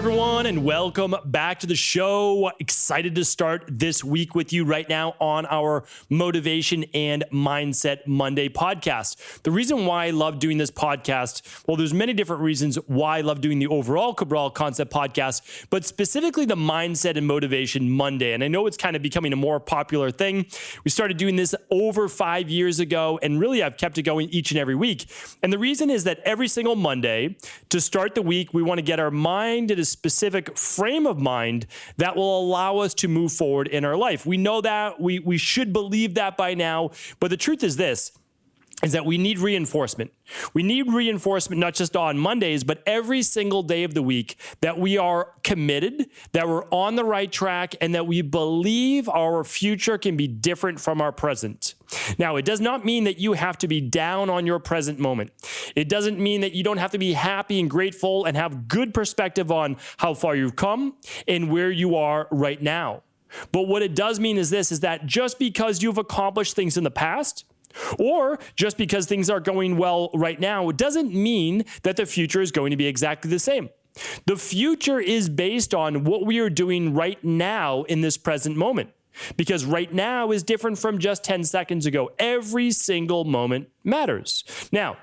everyone, and welcome back to the show. Excited to start this week with you right now on our Motivation and Mindset Monday podcast. The reason why I love doing this podcast, well, there's many different reasons why I love doing the overall Cabral concept podcast, but specifically the Mindset and Motivation Monday. And I know it's kind of becoming a more popular thing. We started doing this over 5 years ago, and really I've kept it going each and every week. And the reason is that every single Monday, to start the week, we want to get our mind in a specific frame of mind that will allow us to move forward in our life. We know that, we should believe that by now, but the truth is this, is that we need reinforcement. We need reinforcement not just on Mondays, but every single day of the week, that we are committed, that we're on the right track, and that we believe our future can be different from our present. Now, it does not mean that you have to be down on your present moment. It doesn't mean that you don't have to be happy and grateful and have good perspective on how far you've come and where you are right now. But what it does mean is this, is that just because you've accomplished things in the past, or just because things are going well right now, it doesn't mean that the future is going to be exactly the same. The future is based on what we are doing right now in this present moment, because right now is different from just 10 seconds ago. Every single moment matters. Now,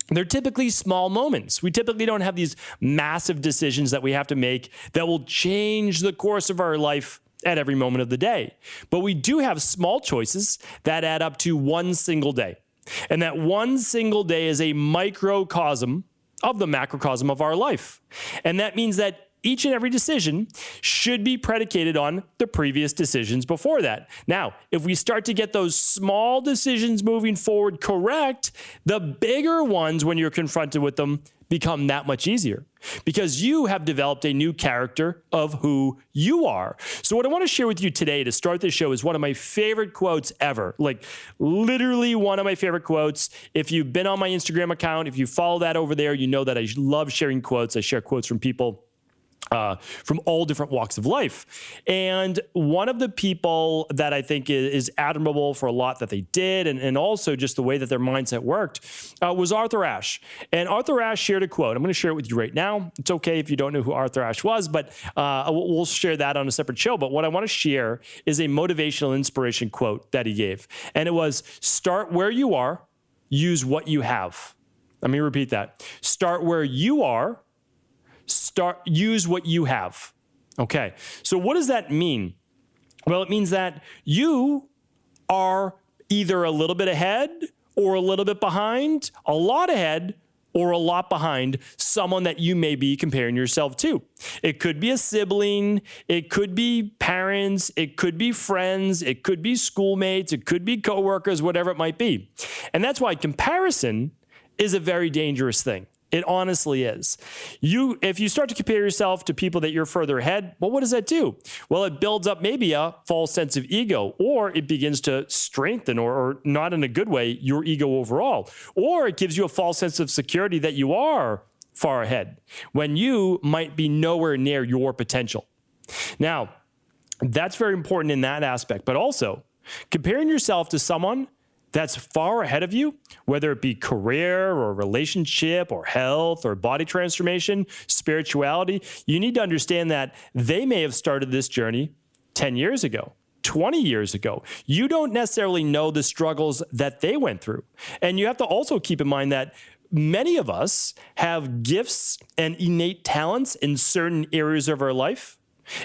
they're typically small moments. We typically don't have these massive decisions that we have to make that will change the course of our life at every moment of the day. But we do have small choices that add up to one single day. And that one single day is a microcosm of the macrocosm of our life. And that means that each and every decision should be predicated on the previous decisions before that. Now, if we start to get those small decisions moving forward correct, the bigger ones, when you're confronted with them, become that much easier because you have developed a new character of who you are. So what I want to share with you today to start this show is one of my favorite quotes ever, like literally one of my favorite quotes. If you've been on my Instagram account, if you follow that over there, you know that I love sharing quotes. I share quotes from people from all different walks of life. And one of the people that I think is admirable for a lot that they did, and also just the way that their mindset worked, was Arthur Ashe. And Arthur Ashe shared a quote. I'm going to share it with you right now. It's okay if you don't know who Arthur Ashe was, but we'll share that on a separate show. But what I want to share is a motivational inspiration quote that he gave. And it was, start where you are, use what you have. Let me repeat that. Start where you are, use what you have. Okay. So what does that mean? Well, it means that you are either a little bit ahead or a little bit behind, a lot ahead or a lot behind someone that you may be comparing yourself to. It could be a sibling, it could be parents, it could be friends, it could be schoolmates, it could be coworkers, whatever it might be. And that's why comparison is a very dangerous thing. It honestly is. If you start to compare yourself to people that you're further ahead, well, what does that do? Well, it builds up maybe a false sense of ego, or it begins to strengthen, or not in a good way, your ego overall. Or it gives you a false sense of security that you are far ahead when you might be nowhere near your potential. Now, that's very important in that aspect, but also comparing yourself to someone that's far ahead of you, whether it be career or relationship or health or body transformation, spirituality, you need to understand that they may have started this journey 10 years ago, 20 years ago. You don't necessarily know the struggles that they went through. And you have to also keep in mind that many of us have gifts and innate talents in certain areas of our life,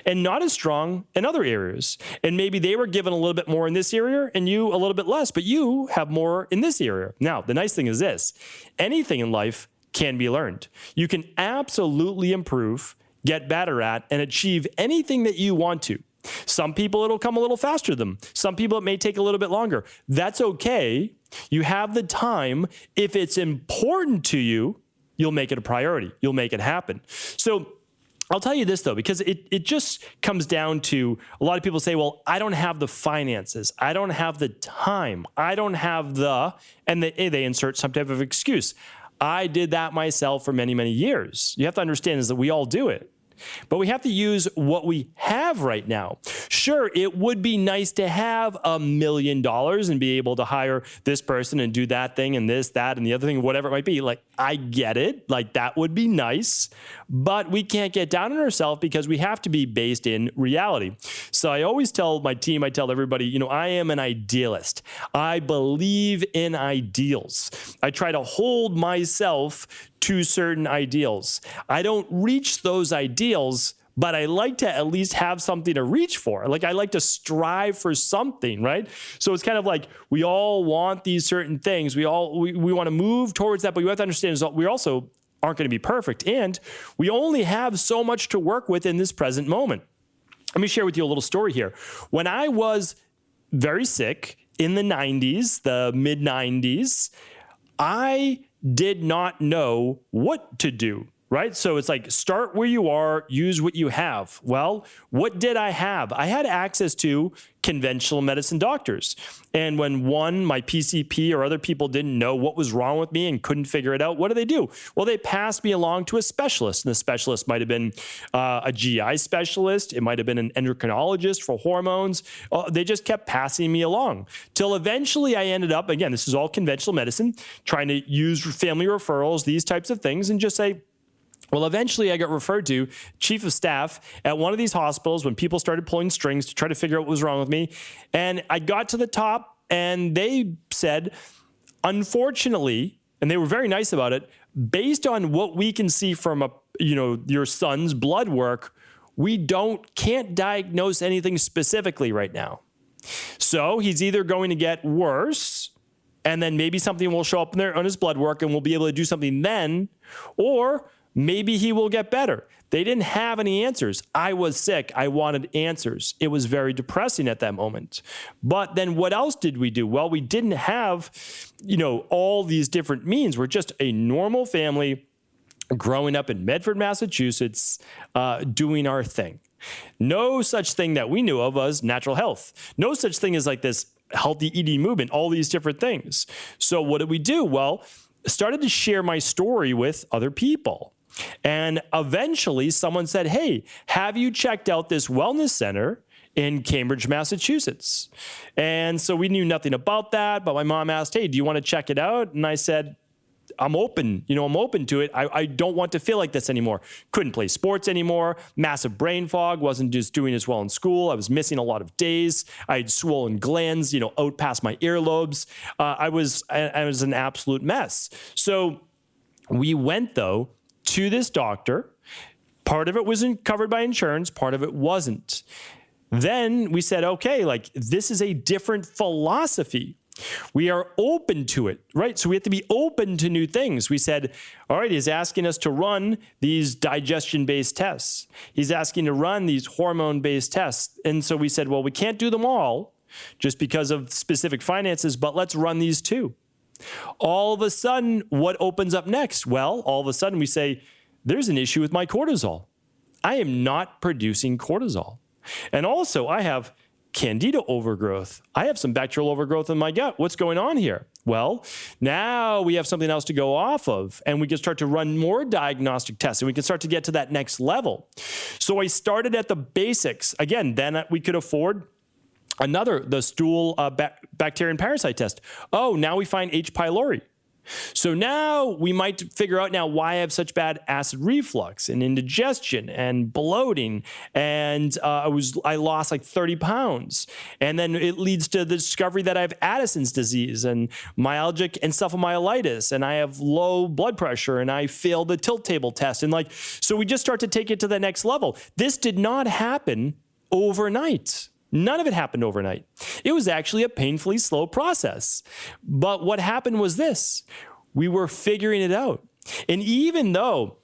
and not as strong in other areas. And maybe they were given a little bit more in this area and you a little bit less, but you have more in this area. Now, the nice thing is this, anything in life can be learned. You can absolutely improve, get better at, and achieve anything that you want to. Some people, it'll come a little faster than them. Some people, it may take a little bit longer. That's okay. You have the time. If it's important to you, you'll make it a priority. You'll make it happen. So I'll tell you this, though, because it just comes down to a lot of people say, well, I don't have the finances. I don't have the time. I don't have and they insert some type of excuse. I did that myself for many, many years. You have to understand is that we all do it. But we have to use what we have right now. Sure, it would be nice to have $1 million and be able to hire this person and do that thing and this, that, and the other thing, whatever it might be. Like, I get it. Like, that would be nice. but we can't get down on ourselves because we have to be based in reality. So I always tell my team, I tell everybody, I am an idealist. I believe in ideals. I try to hold myself to certain ideals. I don't reach those ideals, but I like to at least have something to reach for. Like I like to strive for something, right? So it's kind of like we all want these certain things. We want to move towards that, but we have to understand is we also aren't going to be perfect. And we only have so much to work with in this present moment. Let me share with you a little story here. When I was very sick in the 90s, the mid 90s, I did not know what to do. Right? So it's like, start where you are, use what you have. Well, what did I have? I had access to conventional medicine doctors. And when my PCP or other people didn't know what was wrong with me and couldn't figure it out, what do? Well, they passed me along to a specialist. And the specialist might have been a GI specialist. It might have been an endocrinologist for hormones. They just kept passing me along till eventually I ended up, again, this is all conventional medicine, trying to use family referrals, these types of things, and just say, well, eventually I got referred to chief of staff at one of these hospitals when people started pulling strings to try to figure out what was wrong with me. And I got to the top and they said, unfortunately, and they were very nice about it, based on what we can see from your son's blood work, we can't diagnose anything specifically right now. So he's either going to get worse and then maybe something will show up in there on his blood work and we'll be able to do something then, or maybe he will get better. They didn't have any answers. I was sick. I wanted answers. It was very depressing at that moment. But then what else did we do? Well, we didn't have, all these different means. We're just a normal family growing up in Medford, Massachusetts, doing our thing. No such thing that we knew of as natural health. No such thing as like this healthy eating movement, all these different things. So what did we do? Well, started to share my story with other people. And eventually someone said, hey, have you checked out this wellness center in Cambridge, Massachusetts? And so we knew nothing about that, but my mom asked, hey, do you want to check it out? And I said, I'm open. I'm open to it. I don't want to feel like this anymore. Couldn't play sports anymore. Massive brain fog. Wasn't just doing as well in school. I was missing a lot of days. I had swollen glands, out past my earlobes. I was an absolute mess. So we went, though, to this doctor. Part of it was covered by insurance. Part of it wasn't. Then we said, okay, this is a different philosophy. We are open to it, right? So we have to be open to new things. We said, all right, he's asking us to run these digestion-based tests. He's asking to run these hormone-based tests. And so we said, well, we can't do them all just because of specific finances, but let's run these too. All of a sudden, what opens up next? Well, all of a sudden we say, there's an issue with my cortisol. I am not producing cortisol. And also I have candida overgrowth. I have some bacterial overgrowth in my gut. What's going on here? Well, now we have something else to go off of, and we can start to run more diagnostic tests, and we can start to get to that next level. So I started at the basics. Again, then we could afford the stool bacteria and parasite test. Oh, now we find H. pylori. So now we might figure out now why I have such bad acid reflux and indigestion and bloating. And I lost like 30 pounds. And then it leads to the discovery that I have Addisons disease and myalgic encephalomyelitis, and I have low blood pressure, and I failed the tilt table test. And so we just start to take it to the next level. This did not happen overnight. None of it happened overnight. It was actually a painfully slow process. But what happened was this: we were figuring it out. And even though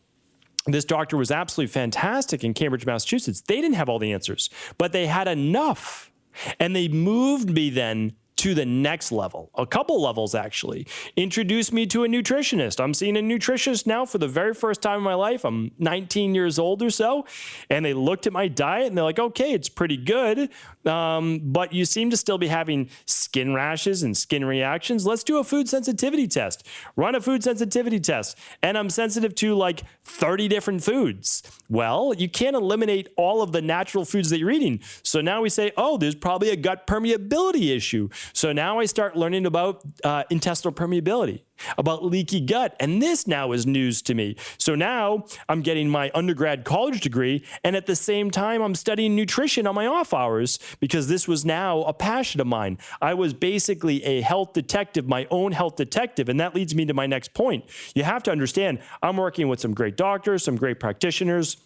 this doctor was absolutely fantastic in Cambridge, Massachusetts, they didn't have all the answers, but they had enough. And they moved me then to the next level, a couple levels actually. Introduced me to a nutritionist. I'm seeing a nutritionist now for the very first time in my life. I'm 19 years old or so, and they looked at my diet and they're like, okay, it's pretty good, but you seem to still be having skin rashes and skin reactions. Let's do a food sensitivity test. Run a food sensitivity test, and I'm sensitive to like 30 different foods. Well, you can't eliminate all of the natural foods that you're eating. So now we say, oh, there's probably a gut permeability issue. So now I start learning about intestinal permeability. about leaky gut. And this now is news to me. So now I'm getting my undergrad college degree, and at the same time, I'm studying nutrition on my off hours because this was now a passion of mine. I was basically a health detective, my own health detective. And that leads me to my next point. You have to understand, I'm working with some great doctors, some great practitioners.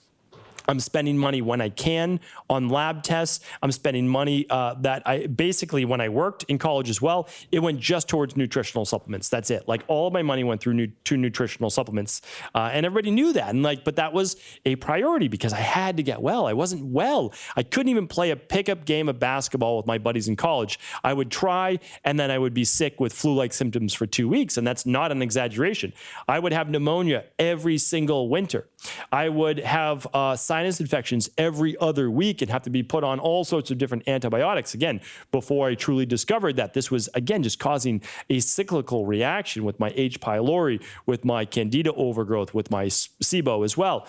I'm spending money when I can on lab tests. I'm spending money that I basically, when I worked in college as well, it went just towards nutritional supplements. That's it. Like all of my money went through to nutritional supplements. And everybody knew that. And but that was a priority because I had to get well. I wasn't well. I couldn't even play a pickup game of basketball with my buddies in college. I would try, and then I would be sick with flu-like symptoms for 2 weeks. And that's not an exaggeration. I would have pneumonia every single winter. I would have sinus infections every other week and have to be put on all sorts of different antibiotics, again, before I truly discovered that this was, again, just causing a cyclical reaction with my H. pylori, with my candida overgrowth, with my SIBO as well.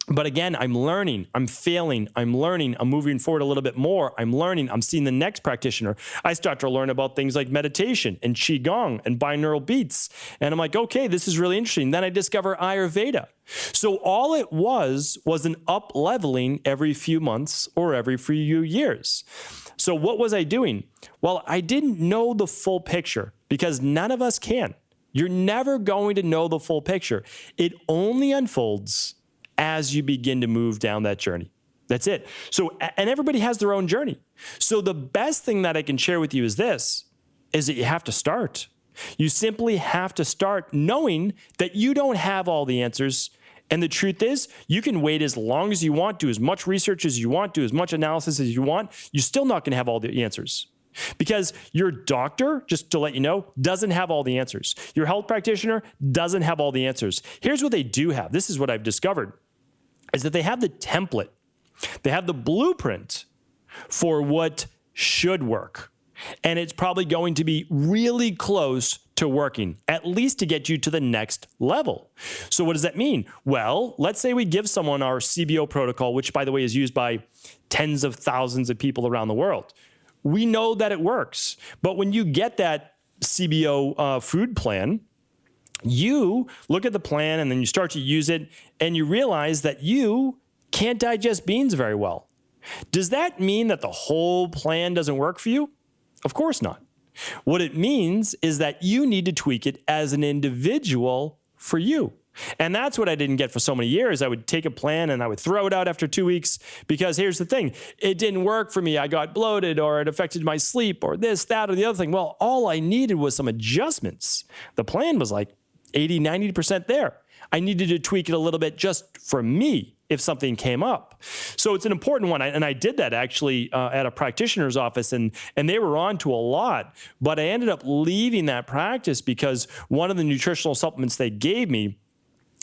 But again, I'm learning, I'm failing, I'm learning, I'm moving forward a little bit more, I'm learning, I'm seeing the next practitioner. I start to learn about things like meditation and Qigong and binaural beats. And I'm like, okay, this is really interesting. Then I discover Ayurveda. So all it was an up leveling every few months or every few years. So what was I doing? Well, I didn't know the full picture because none of us can. You're never going to know the full picture. It only unfolds as you begin to move down that journey. That's it. So, and everybody has their own journey. So the best thing that I can share with you is this, is that you have to start. You simply have to start knowing that you don't have all the answers. And the truth is, you can wait as long as you want, do as much research as you want, do as much analysis as you want. You're still not going to have all the answers. Because your doctor, just to let you know, doesn't have all the answers. Your health practitioner doesn't have all the answers. Here's what they do have. This is what I've discovered, is that they have the template. They have the blueprint for what should work. And it's probably going to be really close to working, at least to get you to the next level. So what does that mean? Well, let's say we give someone our CBO protocol, which, by the way, is used by tens of thousands of people around the world. We know that it works. But when you get that CBO food plan, you look at the plan and then you start to use it and you realize that you can't digest beans very well. Does that mean that the whole plan doesn't work for you? Of course not. What it means is that you need to tweak it as an individual for you. And that's what I didn't get for so many years. I would take a plan and I would throw it out after 2 weeks because here's the thing. It didn't work for me. I got bloated or it affected my sleep or this, that, or the other thing. Well, all I needed was some adjustments. The plan was like 80, 90% there. I needed to tweak it a little bit just for me if something came up. So it's an important one. And I did that actually at a practitioner's office and they were on to a lot, but I ended up leaving that practice because one of the nutritional supplements they gave me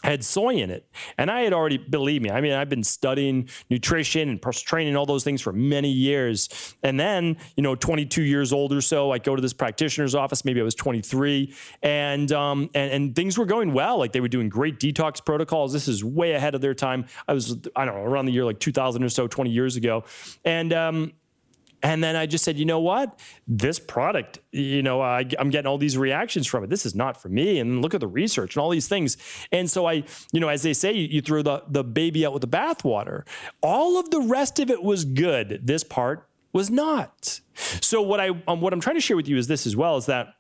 had soy in it. And I had already, believe me, I mean, I've been studying nutrition and personal training, all those things for many years. And then, 22 years old or so, I go to this practitioner's office, maybe I was 23, and things were going well. Like they were doing great detox protocols. This is way ahead of their time. I was, I don't know, around the year like 2000 or so, 20 years ago. And then I just said, you know what? This product, I'm getting all these reactions from it. This is not for me. And look at the research and all these things. And so I, as they say, you throw the baby out with the bathwater. All of the rest of it was good. This part was not. So what I'm trying to share with you is this as well, is that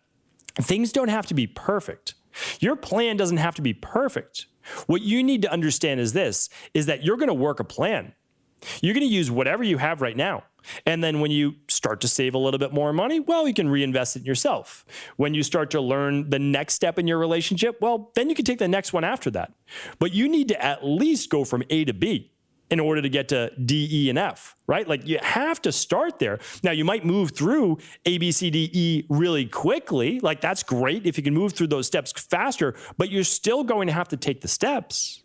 things don't have to be perfect. Your plan doesn't have to be perfect. What you need to understand is this, is that you're going to work a plan. You're going to use whatever you have right now. And then when you start to save a little bit more money, well, you can reinvest it in yourself. When you start to learn the next step in your relationship, well, then you can take the next one after that. But you need to at least go from A to B in order to get to D, E, and F, right? Like you have to start there. Now, you might move through A, B, C, D, E really quickly. Like that's great if you can move through those steps faster, but you're still going to have to take the steps.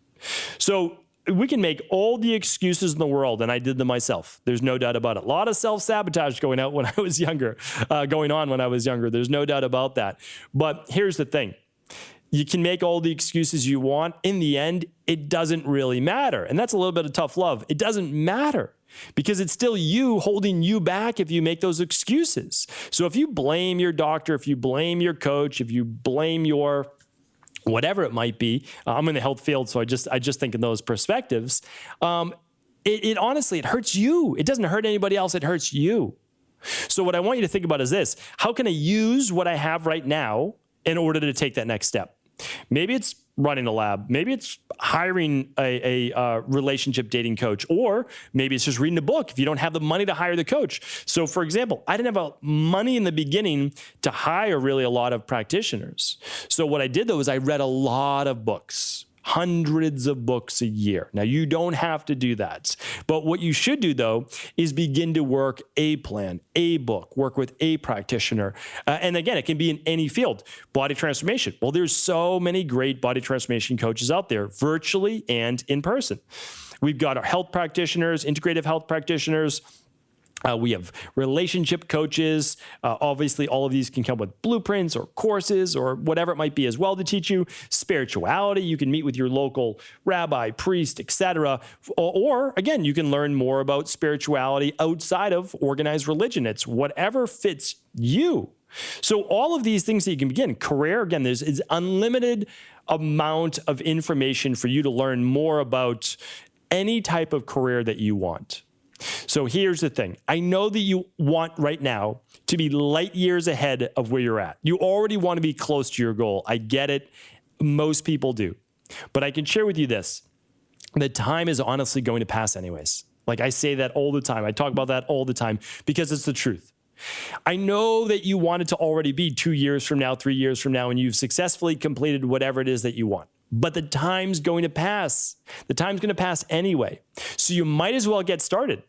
So we can make all the excuses in the world, and I did them myself. There's no doubt about it. A lot of self-sabotage going on when I was younger. There's no doubt about that. But here's the thing. You can make all the excuses you want. In the end, it doesn't really matter. And that's a little bit of tough love. It doesn't matter because it's still you holding you back if you make those excuses. So if you blame your doctor, if you blame your coach, if you blame your whatever it might be, I'm in the health field, so I just think in those perspectives. It honestly, it hurts you. It doesn't hurt anybody else. It hurts you. So what I want you to think about is this: how can I use what I have right now in order to take that next step? Maybe it's running a lab. Maybe it's hiring a relationship dating coach, or maybe it's just reading a book if you don't have the money to hire the coach. So for example, I didn't have money in the beginning to hire really a lot of practitioners. So what I did though is I read a lot of books. Hundreds of books a year. Now, you don't have to do that. But what you should do, though, is begin to work a plan, a book, work with a practitioner. And again, it can be in any field. Body transformation. Well, there's so many great body transformation coaches out there, virtually and in person. We've got our health practitioners, integrative health practitioners. We have relationship coaches. Obviously, all of these can come with blueprints or courses or whatever it might be as well to teach you. Spirituality, you can meet with your local rabbi, priest, etc. Or again, you can learn more about spirituality outside of organized religion. It's whatever fits you. So all of these things that you can begin. Career, again, there's an unlimited amount of information for you to learn more about any type of career that you want. So here's the thing. I know that you want right now to be light years ahead of where you're at. You already want to be close to your goal. I get it. Most people do. But I can share with you this. The time is honestly going to pass anyways. Like I say that all the time. I talk about that all the time because it's the truth. I know that you want it to already be 2 years from now, 3 years from now, and you've successfully completed whatever it is that you want. But the time's going to pass. The time's going to pass anyway. So you might as well get started,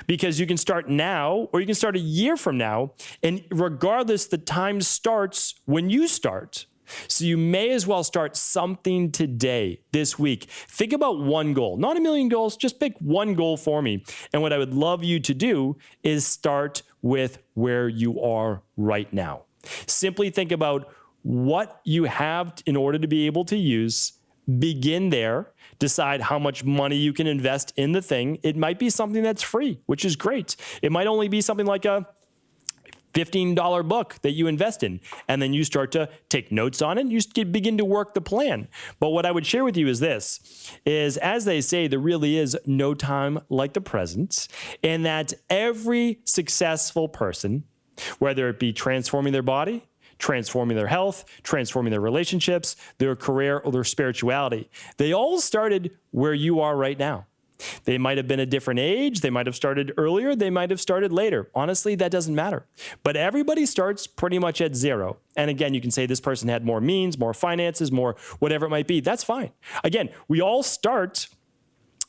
because you can start now or you can start a year from now. And regardless, the time starts when you start. So you may as well start something today, this week. Think about one goal, not a million goals. Just pick one goal for me. And what I would love you to do is start with where you are right now. Simply think about what you have in order to be able to use. Begin there. Decide how much money you can invest in the thing. It might be something that's free, which is great. It might only be something like a $15 book that you invest in, and then you start to take notes on it. You begin to work the plan. But what I would share with you is this, is as they say, there really is no time like the present, and that every successful person, whether it be transforming their body, transforming their health, transforming their relationships, their career, or their spirituality, they all started where you are right now. They might have been a different age. They might have started earlier. They might have started later. Honestly, that doesn't matter. But everybody starts pretty much at zero. And again, you can say this person had more means, more finances, more whatever it might be. That's fine. Again, we all start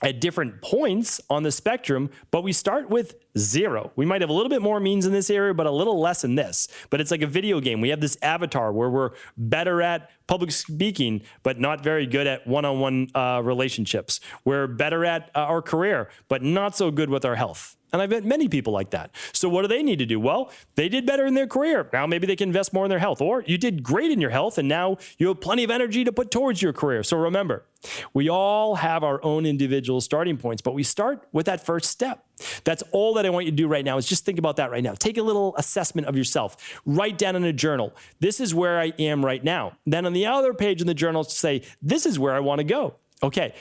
at different points on the spectrum, but we start with zero. We might have a little bit more means in this area, but a little less in this. But it's like a video game. We have this avatar where we're better at public speaking, but not very good at one-on-one relationships. We're better at our career, but not so good with our health. And I've met many people like that. So what do they need to do? Well, they did better in their career. Now maybe they can invest more in their health. Or you did great in your health, and now you have plenty of energy to put towards your career. So remember, we all have our own individual starting points, but we start with that first step. That's all that I want you to do right now, is just think about that right now. Take a little assessment of yourself. Write down in a journal, this is where I am right now. Then on the other page in the journal, say, this is where I want to go. Okay,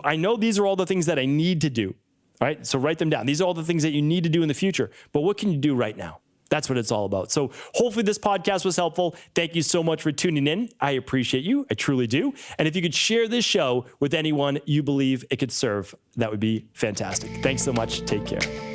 I know these are all the things that I need to do. All right, so write them down. These are all the things that you need to do in the future, but what can you do right now? That's what it's all about. So hopefully this podcast was helpful. Thank you so much for tuning in. I appreciate you. I truly do. And if you could share this show with anyone you believe it could serve, that would be fantastic. Thanks so much. Take care.